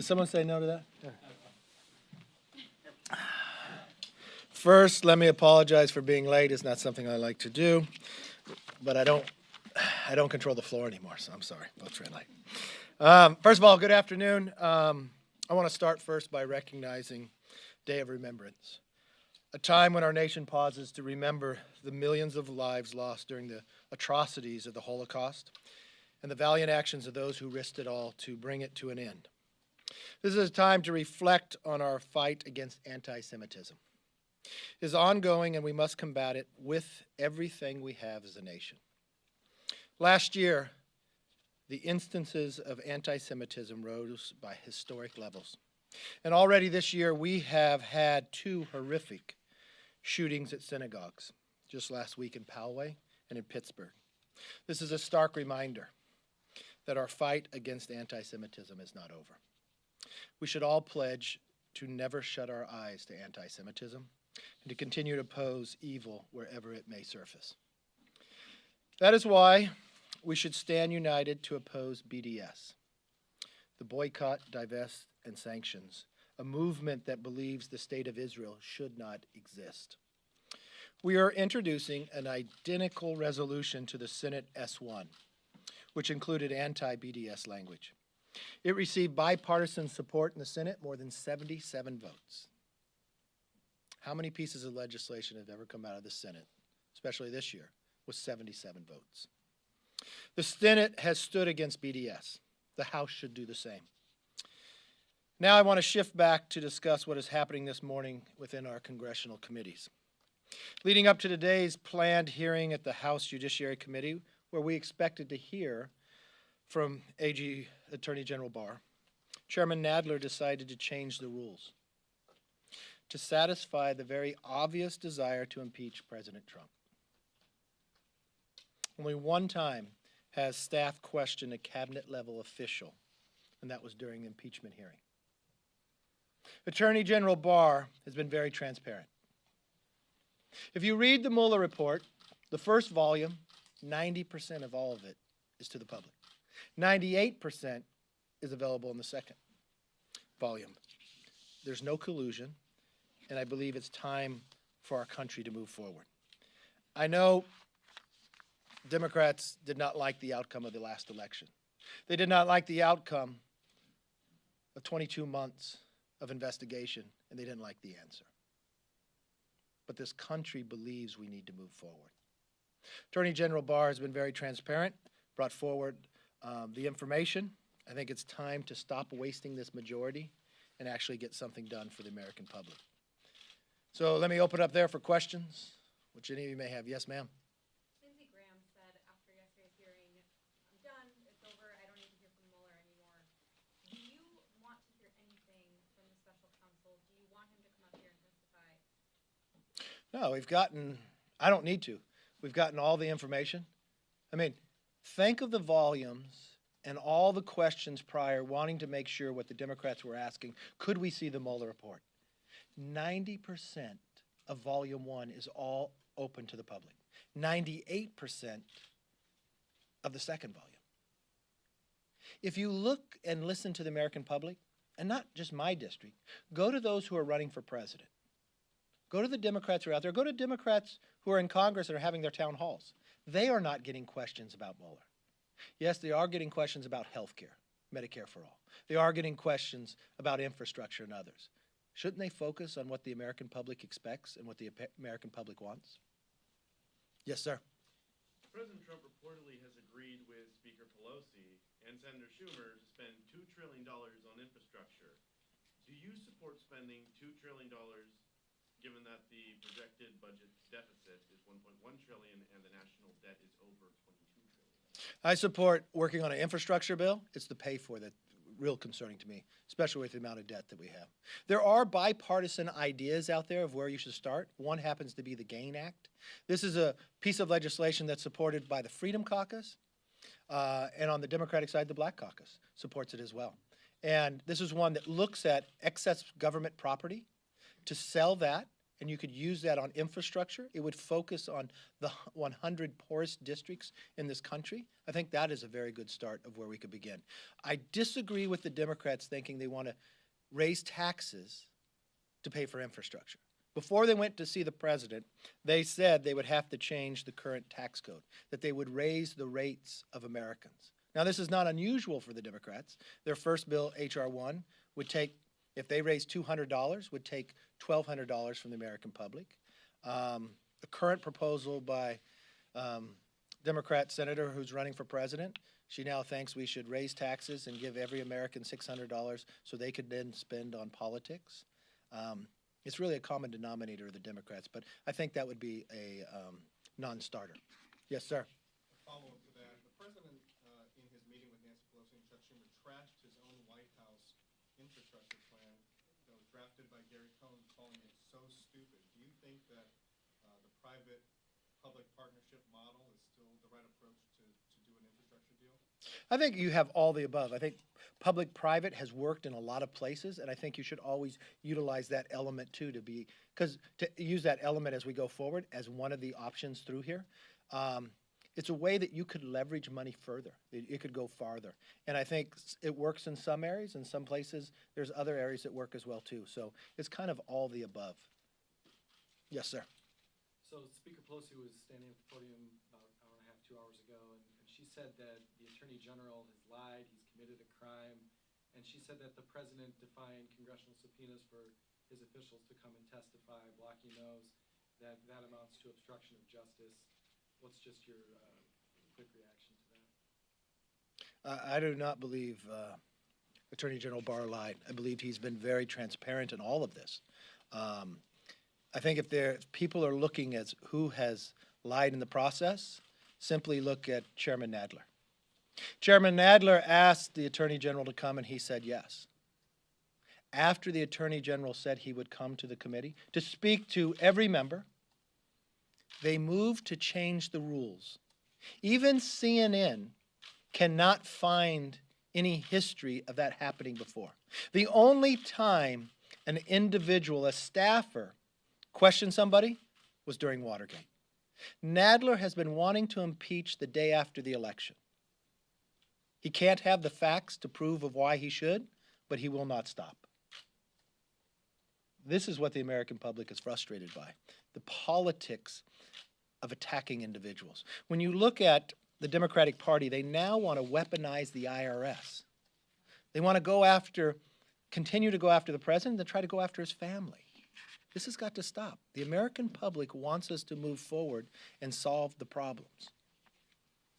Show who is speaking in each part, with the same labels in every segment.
Speaker 1: Did someone say no to that? Yeah. First, let me apologize for being late. It's not something I like to do, but I don't control the floor anymore, so I'm sorry. Folks ran late. First of all, good afternoon. I want to start first by recognizing Day of Remembrance, a time when our nation pauses to remember the millions of lives lost during the atrocities of the Holocaust and the valiant actions of those who risked it all to bring it to an end. This is a time to reflect on our fight against anti-Semitism. It is ongoing, and we must combat it with everything we have as a nation. Last year, the instances of anti-Semitism rose by historic levels. And already this year, we have had 2 horrific shootings at synagogues, just last week in Poway and in Pittsburgh. This is a stark reminder that our fight against anti-Semitism is not over. We should all pledge to never shut our eyes to anti-Semitism and to continue to oppose evil wherever it may surface. That is why we should stand united to oppose BDS, the boycott, divest, and sanctions, a movement that believes the state of Israel should not exist. We are introducing an identical resolution to the Senate S1, which included anti-BDS language. It received bipartisan support in the Senate, more than 77 votes. How many pieces of legislation have ever come out of the Senate, especially this year, with 77 votes? The Senate has stood against BDS. The House should do the same. Now I want to shift back to discuss what is happening this morning within our congressional committees. Leading up to today's planned hearing at the House Judiciary Committee, where we expected to hear from AG Attorney General Barr, Chairman Nadler decided to change the rules to satisfy the very obvious desire to impeach President Trump. Only one time has staff questioned a cabinet-level official, and that was during the impeachment hearing. Attorney General Barr has been very transparent. If you read the Mueller report, the first volume, 90% of all of it is to the public. 98% is available in the second volume. There's no collusion, and I believe it's time for our country to move forward. I know Democrats did not like the outcome of the last election. They did not like the outcome of 22 months of investigation, and they didn't like the answer. But this country believes we need to move forward. Attorney General Barr has been very transparent, brought forward the information. I think it's time to stop wasting this majority and actually get something done for the American public. So let me open up there for questions, which any of you may have. Yes, ma'am.
Speaker 2: Lindsey Graham said after yesterday's hearing, I'm done, it's over, I don't need to hear from Mueller anymore. Do you want to hear anything from the special counsel? Do you want him to come up here and testify?
Speaker 1: No, I don't need to. We've gotten all the information. I mean, think of the volumes and all the questions prior, wanting to make sure what the Democrats were asking, could we see the Mueller report? 90% of volume 1 is all open to the public. 98% of the second volume. If you look and listen to the American public, and not just my district, go to those who are running for president. Go to the Democrats who are out there. Go to Democrats who are in Congress and are having their town halls. They are not getting questions about Mueller. Yes, they are getting questions about health care, Medicare for all. They are getting questions about infrastructure and others. Shouldn't they focus on what the American public expects and what the American public wants? Yes, sir.
Speaker 3: President Trump reportedly has agreed with Speaker Pelosi and Senator Schumer to spend $2 trillion on infrastructure. Do you support spending $2 trillion given that the projected budget deficit is $1.1 trillion and the national debt is over $22 trillion?
Speaker 1: I support working on an infrastructure bill. It's the pay for that real concerning to me, especially with the amount of debt that we have. There are bipartisan ideas out there of where you should start. One happens to be the GAIN Act. This is a piece of legislation that's supported by the Freedom Caucus, and on the Democratic side, the Black Caucus supports it as well. And this is one that looks at excess government property to sell that and you could use that on infrastructure, it would focus on the 100 poorest districts in this country. I think that is a very good start of where we could begin. I disagree with the Democrats thinking they want to raise taxes to pay for infrastructure. Before they went to see the president, they said they would have to change the current tax code, that they would raise the rates of Americans. Now, this is not unusual for the Democrats. Their first bill, H.R. 1, would take, if they raised $200, would take $1,200 from the American public. The current proposal by Democrat senator who's running for president, she now thinks we should raise taxes and give every American $600 so they could then spend on politics. It's really a common denominator of the Democrats, but I think that would be a non-starter. Yes, sir.
Speaker 4: A follow-up to that, the president, in his meeting with Nancy Pelosi and Chuck Schumer, trashed his own White House infrastructure plan that was drafted by Gary Cohn, calling it so stupid. Do you think that the private-public partnership model is still the right approach to do an infrastructure deal?
Speaker 1: I think you have all the above. I think public-private has worked in a lot of places, and I think you should always utilize that element too to use that element as we go forward as one of the options through here. It's a way that you could leverage money further. It could go farther. And I think it works in some areas. In some places, there's other areas that work as well too. So it's kind of all the above. Yes, sir.
Speaker 5: So Speaker Pelosi was standing at the podium about an hour and a half, 2 hours ago, and she said that the Attorney General has lied, he's committed a crime, and she said that the President defying congressional subpoenas for his officials to come and testify, blocking those, that amounts to obstruction of justice. What's just your quick reaction to that?
Speaker 1: I do not believe Attorney General Barr lied. I believe he's been very transparent in all of this. I think if people are looking at who has lied in the process, simply look at Chairman Nadler. Chairman Nadler asked the Attorney General to come, and he said yes. After the Attorney General said he would come to the committee to speak to every member, they moved to change the rules. Even CNN cannot find any history of that happening before. The only time an individual, a staffer, questioned somebody was during Watergate. Nadler has been wanting to impeach the day after the election. He can't have the facts to prove of why he should, but he will not stop. This is what the American public is frustrated by, the politics of attacking individuals. When you look at the Democratic Party, they now want to weaponize the IRS. They want to continue to go after the president and try to go after his family. This has got to stop. The American public wants us to move forward and solve the problems.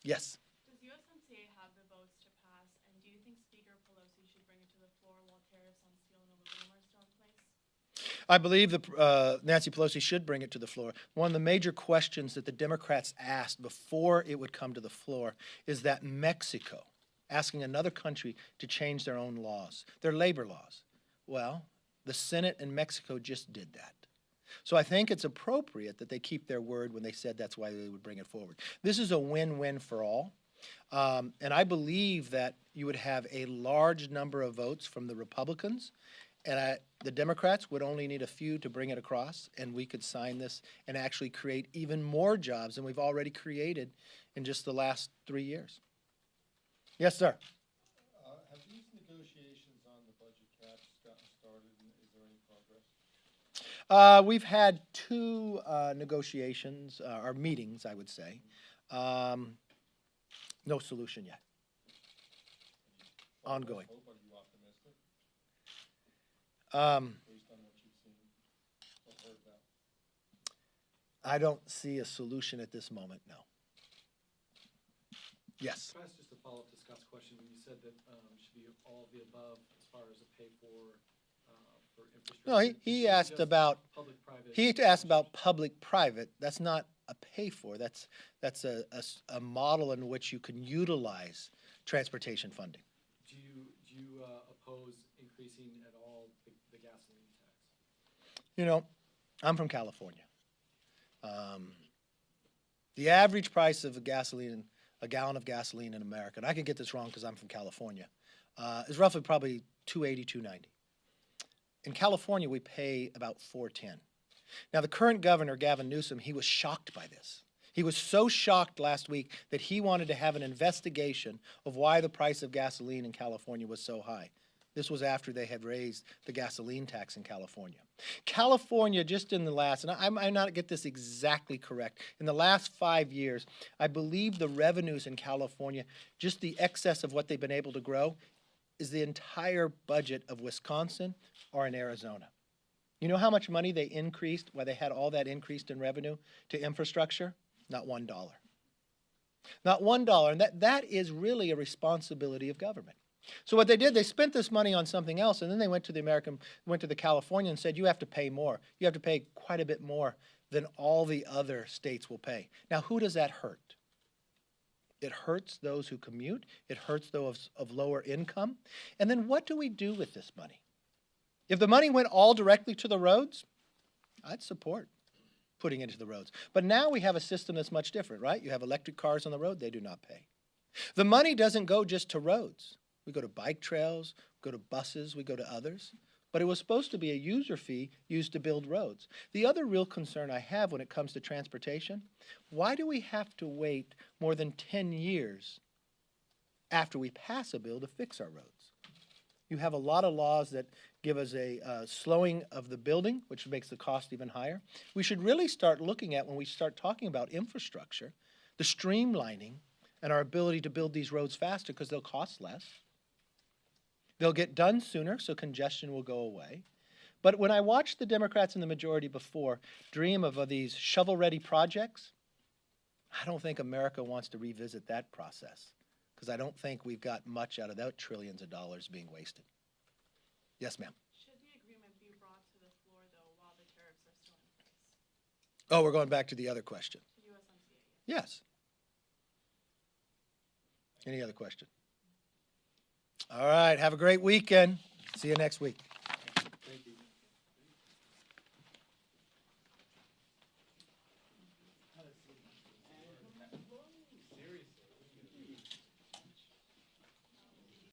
Speaker 1: Yes?
Speaker 6: Does USMCA have the votes to pass, and do you think Speaker Pelosi should bring it to the floor while tariffs on steel and aluminum are still in place?
Speaker 1: I believe Nancy Pelosi should bring it to the floor. One of the major questions that the Democrats asked before it would come to the floor is that Mexico, asking another country to change their own laws, their labor laws. Well, the Senate in Mexico just did that. So I think it's appropriate that they keep their word when they said that's why they would bring it forward. This is a win-win for all. And I believe that you would have a large number of votes from the Republicans, and the Democrats would only need a few to bring it across, and we could sign this and actually create even more jobs than we've already created in just the last 3 years. Yes, sir.
Speaker 4: Have these negotiations on the budget caps gotten started, and is there any progress?
Speaker 1: We've had two negotiations, or meetings, I would say. No solution yet. Ongoing.
Speaker 4: Are you optimistic,
Speaker 1: Um,
Speaker 4: based on what you've seen or heard about?
Speaker 1: I don't see a solution at this moment, no. Yes.
Speaker 5: Can I ask just a follow-up to Scott's question? When you said that it should be all of the above as far as a pay for infrastructure.
Speaker 1: No, he asked
Speaker 5: Just
Speaker 1: about,
Speaker 5: public-private.
Speaker 1: he asked about public-private. That's not a pay for. That's a model in which you can utilize transportation funding.
Speaker 5: Do you oppose increasing at all the gasoline tax?
Speaker 1: You know, I'm from California. The average price of a gallon of gasoline in America, and I can get this wrong because I'm from California, is roughly probably $2.80, $2.90. In California, we pay about $4.10. Now, the current governor, Gavin Newsom, he was shocked by this. He was so shocked last week that he wanted to have an investigation of why the price of gasoline in California was so high. This was after they had raised the gasoline tax in California. California, just in the last, and I might not get this exactly correct, in the last 5 years, I believe the revenues in California, just the excess of what they've been able to grow, is the entire budget of Wisconsin or in Arizona. You know how much money they increased, why they had all that increased in revenue to infrastructure? Not $1. Not $1, and that is really a responsibility of government. So what they did, they spent this money on something else, and then they went to the California and said, you have to pay more. You have to pay quite a bit more than all the other states will pay. Now, who does that hurt? It hurts those who commute. It hurts those of lower income. And then what do we do with this money? If the money went all directly to the roads, I'd support putting it into the roads. But now we have a system that's much different, right? You have electric cars on the road, they do not pay. The money doesn't go just to roads. We go to bike trails, we go to buses, we go to others. But it was supposed to be a user fee used to build roads. The other real concern I have when it comes to transportation, why do we have to wait more than 10 years after we pass a bill to fix our roads? You have a lot of laws that give us a slowing of the building, which makes the cost even higher. We should really start looking at, when we start talking about infrastructure, the streamlining and our ability to build these roads faster because they'll cost less. They'll get done sooner, so congestion will go away. But when I watched the Democrats in the majority before dream of these shovel-ready projects, I don't think America wants to revisit that process because I don't think we've got much out of that trillions of dollars being wasted. Yes, ma'am.
Speaker 6: Should the agreement be brought to the floor, though, while the tariffs are still in place?
Speaker 1: Oh, we're going back to the other question.
Speaker 6: USMCA,
Speaker 1: Yes. Any other question? All right. Have a great weekend. See you next week.